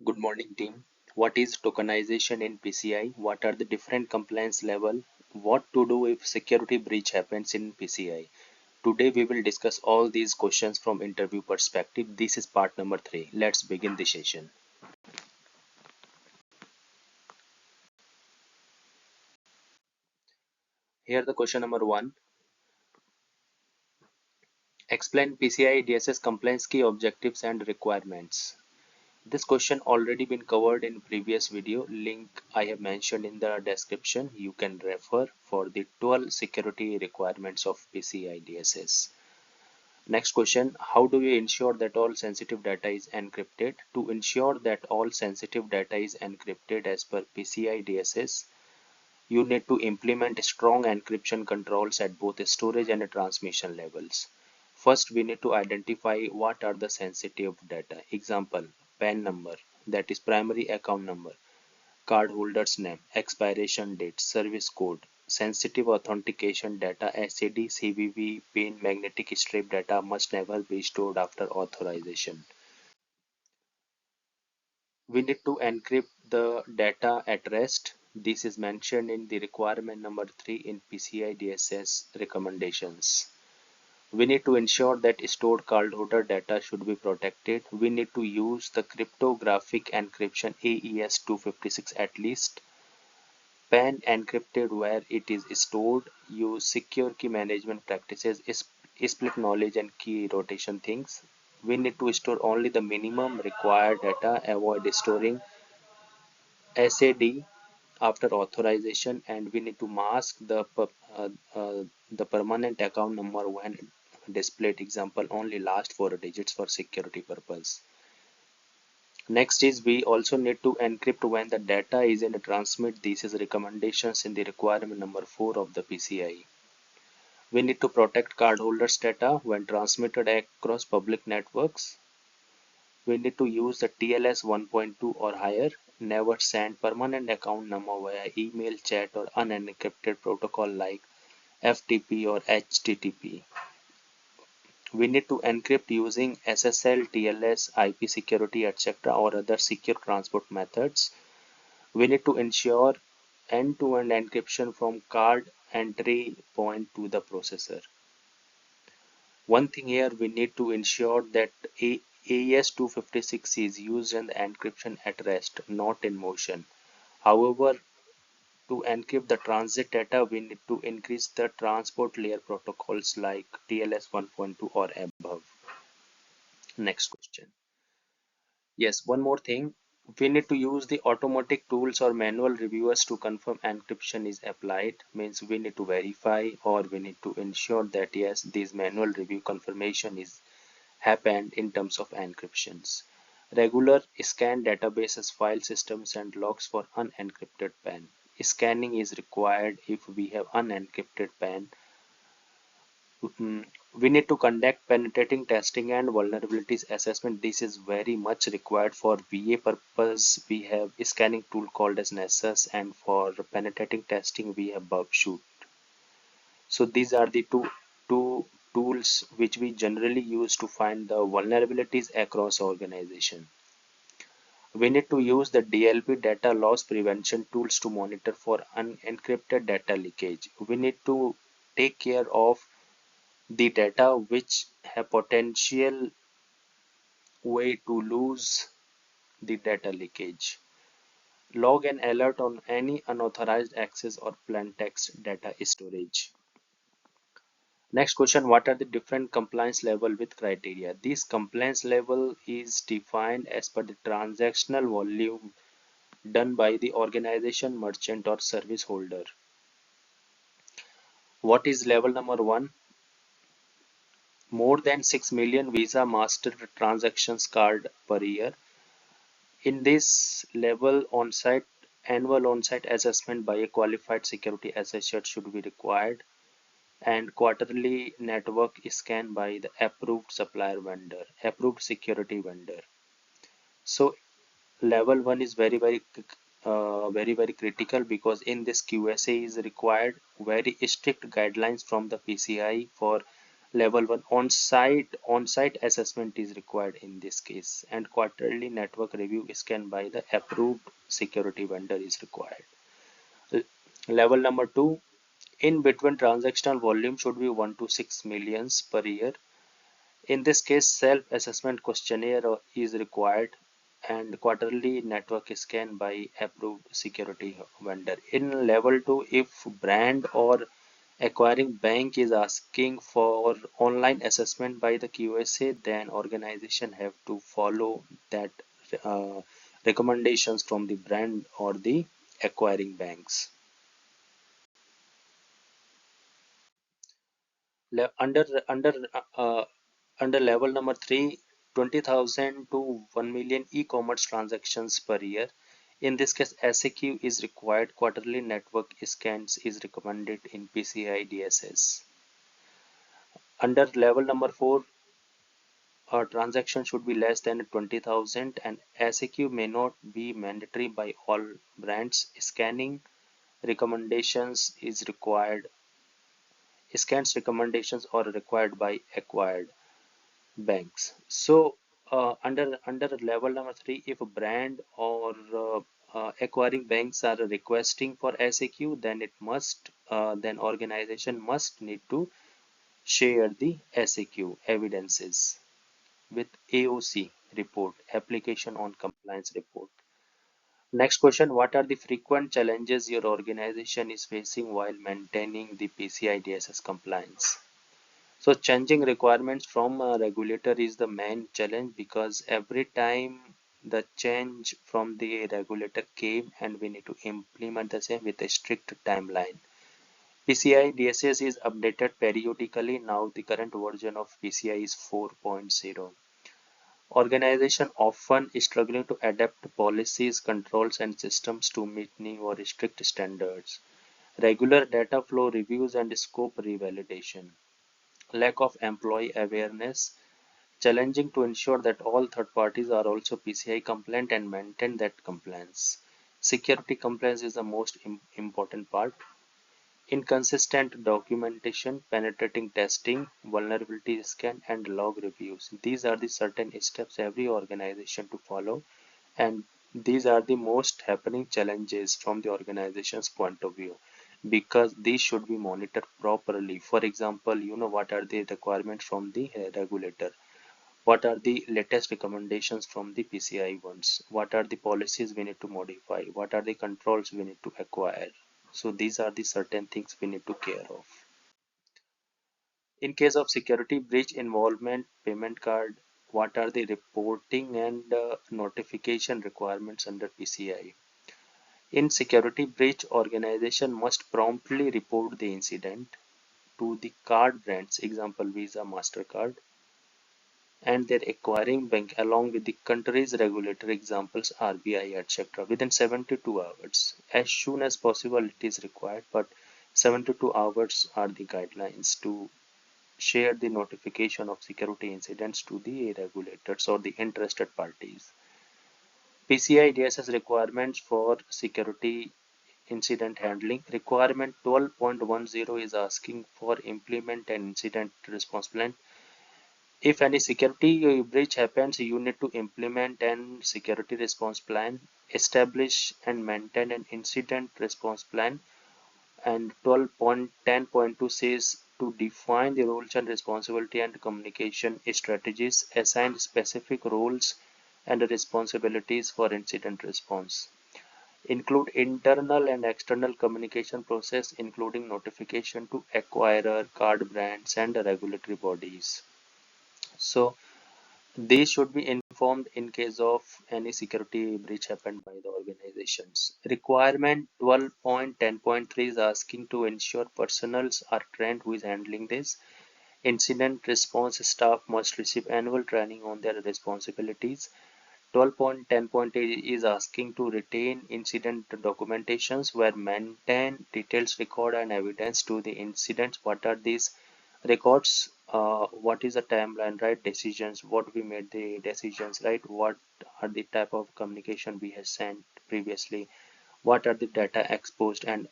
Good morning, team. What is tokenization in PCI? What are the different compliance level? What to do if security breach happens in PCI? Today we will discuss all these questions from interview perspective. This is part number 3. Let's begin the session. Here the question number 1. Explain PCI DSS compliance key objectives and requirements. This question already been covered in previous video. Link I have mentioned in the description. You can refer for the 12 security requirements of PCI DSS. Next question, how do we ensure that all sensitive data is encrypted? To ensure that all sensitive data is encrypted as per PCI DSS, you need to implement strong encryption controls at both storage and transmission levels. First, we need to identify what are the sensitive data. Example, PAN number, that is primary account number, cardholder's name, expiration date, service code, sensitive authentication data, SAD, CVV, PIN, magnetic strip data must never be stored after authorization. We need to encrypt the data at rest. This is mentioned in the requirement number 3 in PCI DSS recommendations. We need to ensure that stored cardholder data should be protected. We need to use the cryptographic encryption AES 256 at least. PAN encrypted where it is stored, use secure key management practices, split knowledge and key rotation things. We need to store only the minimum required data, avoid storing SAD after authorization, and we need to mask the permanent account number when displayed. Example, only last 4 digits for security purpose. Next is we also need to encrypt when the data is in a transmit. This is recommendations in the requirement number 4 of the PCI. We need to protect cardholders data when transmitted across public networks. We need to use the TLS 1.2 or higher. Never send permanent account number via email, chat or unencrypted protocol like FTP or HTTP. We need to encrypt using SSL, TLS, IP security, etc. or other secure transport methods. We need to ensure end-to-end encryption from card entry point to the processor. One thing here, we need to ensure that AES 256 is used in the encryption at rest, not in motion. However, to encrypt the transit data, we need to increase the transport layer protocols like TLS 1.2 or above. Next question. Yes, one more thing. We need to use the automatic tools or manual reviewers to confirm encryption is applied. Means we need to verify or we need to ensure that yes, this manual review confirmation is happened in terms of encryptions. Regular scan databases, file systems and logs for unencrypted PAN. Scanning is required if we have unencrypted PAN. We need to conduct penetrating testing and vulnerabilities assessment. This is very much required for VA purpose. We have a scanning tool called as Nessus, and for penetrating testing we have Bubshoot. So these are the two tools which we generally use to find the vulnerabilities across organization. We need to use the DLP data loss prevention tools to monitor for unencrypted data leakage. We need to take care of the data which have potential way to lose the data leakage. Log an alert on any unauthorized access or plain text data storage. Next question, what are the different compliance level with criteria? This compliance level is defined as per the transactional volume done by the organization, merchant or service holder. What is level number 1? More than 6 million Visa Master transactions card per year. In this level, annual on-site assessment by a qualified security assessor should be required, and quarterly network scan by the approved supplier vendor, approved security vendor. So level 1 is very critical because in this QSA is required very strict guidelines from the PCI for Level 1 on-site assessment is required in this case, and quarterly network review scan by the approved security vendor is required. Level number 2, in between transactional volume should be 1 to 6 millions per year. In this case, self-assessment questionnaire is required and quarterly network scan by approved security vendor. In level 2, if brand or acquiring bank is asking for online assessment by the QSA, then organization have to follow that uh, recommendations from the brand or the acquiring banks. Under under level number 3, 20,000 to 1 million e-commerce transactions per year. In this case, SAQ is required. Quarterly network scans is recommended in PCI DSS. Under level number 4, a transaction should be less than 20,000 and SAQ may not be mandatory by all brands. Scanning recommendations is required. Scans recommendations are required by acquired banks. So under level number 3, if a brand or acquiring banks are requesting for SAQ, then then organization must need to share the SAQ evidences with AOC report, application on compliance report. Next question, what are the frequent challenges your organization is facing while maintaining the PCI DSS compliance? So changing requirements from a regulator is the main challenge because every time the change from the regulator came and we need to implement the same with a strict timeline. PCI DSS is updated periodically. Now the current version of PCI is 4.0. Organizations often struggling to adapt policies, controls, and systems to meet new or strict standards. Regular data flow reviews and scope revalidation. Lack of employee awareness. Challenging to ensure that all third parties are also PCI compliant and maintain that compliance. Security compliance is the most important part. Inconsistent documentation, penetrating testing, vulnerability scan, and log reviews. These are the certain steps every organization to follow, and these are the most happening challenges from the organization's point of view because these should be monitored properly. For example, what are the requirements from the regulator? What are the latest recommendations from the PCI ones? What are the policies we need to modify? What are the controls we need to acquire? So these are the certain things we need to care of. In case of security breach involvement, payment card, what are the reporting and notification requirements under PCI? In security breach, organization must promptly report the incident to the card brands, example Visa, MasterCard, and their acquiring bank along with the country's regulator, examples RBI, etc. within 72 hours. As soon as possible it is required, but 72 hours are the guidelines to share the notification of security incidents to the regulators or the interested parties. PCI DSS requirements for security incident handling. Requirement 12.10 is asking for implement an incident response plan. If any security breach happens, you need to implement an security response plan, establish and maintain an incident response plan, and 12.10.2 says to define the roles and responsibility and communication strategies, assign specific roles and responsibilities for incident response. Include internal and external communication process, including notification to acquirer, card brands, and regulatory bodies. So they should be informed in case of any security breach happened by the organizations. Requirement 12.10.3 is asking to ensure personnels are trained who is handling this. Incident response staff must receive annual training on their responsibilities. 12.10.8 is asking to retain incident documentations where maintain details record and evidence to the incidents. What are these records? What is the timeline, right? Decisions, what we made the decisions, right? What are the type of communication we have sent previously? What are the data exposed and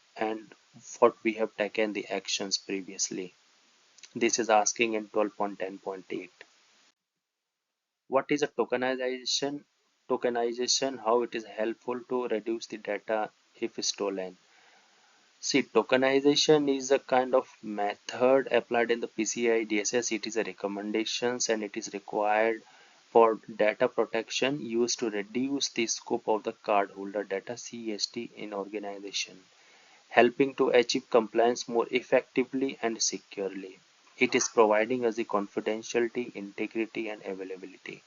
what we have taken the actions previously? This is asking in 12.10.8. What is a tokenization? Tokenization, how it is helpful to reduce the data if stolen. See, tokenization is a kind of method applied in the PCI DSS. It is a recommendations and it is required for data protection used to reduce the scope of the cardholder data CST in organization, helping to achieve compliance more effectively and securely. It is providing us the confidentiality, integrity, and availability.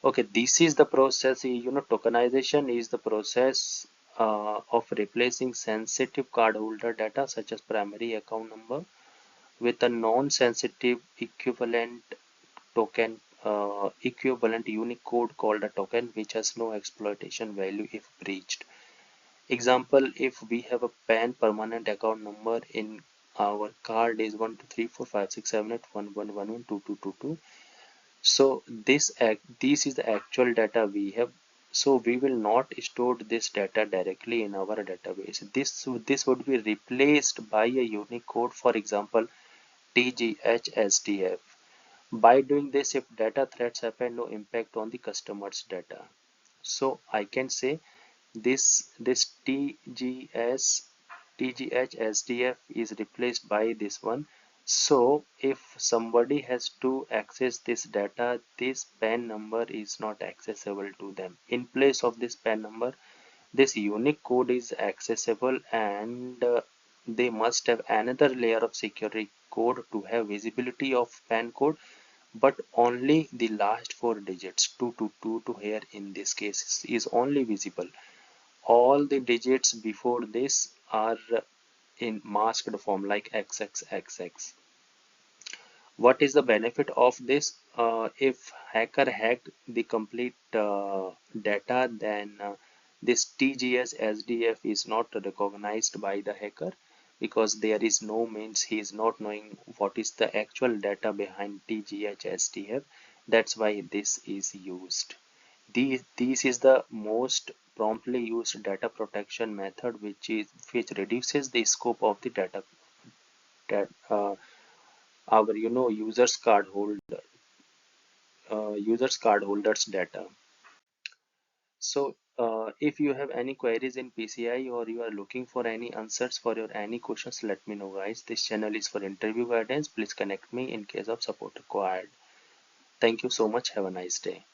Okay, this is the process. Tokenization is the process of replacing sensitive cardholder data such as primary account number with a non-sensitive equivalent token, equivalent unique code called a token, which has no exploitation value if breached. Example: if we have a PAN permanent account number in our card is 1 2 3 4 5 6 7 8 1 1 1 1 2 2 2 2. So this is the actual data we have. So we will not store this data directly in our database. This would be replaced by a unique code, for example TGHSDF. By doing this, if data threats happen, no impact on the customer's data. So I can say this TGHSDF is replaced by this one. So if somebody has to access this data, this PAN number is not accessible to them. In place of this PAN number, this unique code is accessible, and they must have another layer of security code to have visibility of PAN code, but only the last four digits 222 to here in this case is only visible. All the digits before this are in masked form like XXXX. What is the benefit of this? If hacker hacked the complete data, then this TGS SDF is not recognized by the hacker, because there is no means he is not knowing what is the actual data behind TGH SDF. That's why this is used. This is the most promptly used data protection method, which reduces the scope of the data that our users card holders data. So if you have any queries in PCI, or you are looking for any answers for your any questions, let me know, guys. This channel is for interview guidance. Please connect me in case of support required. Thank you so much. Have a nice day.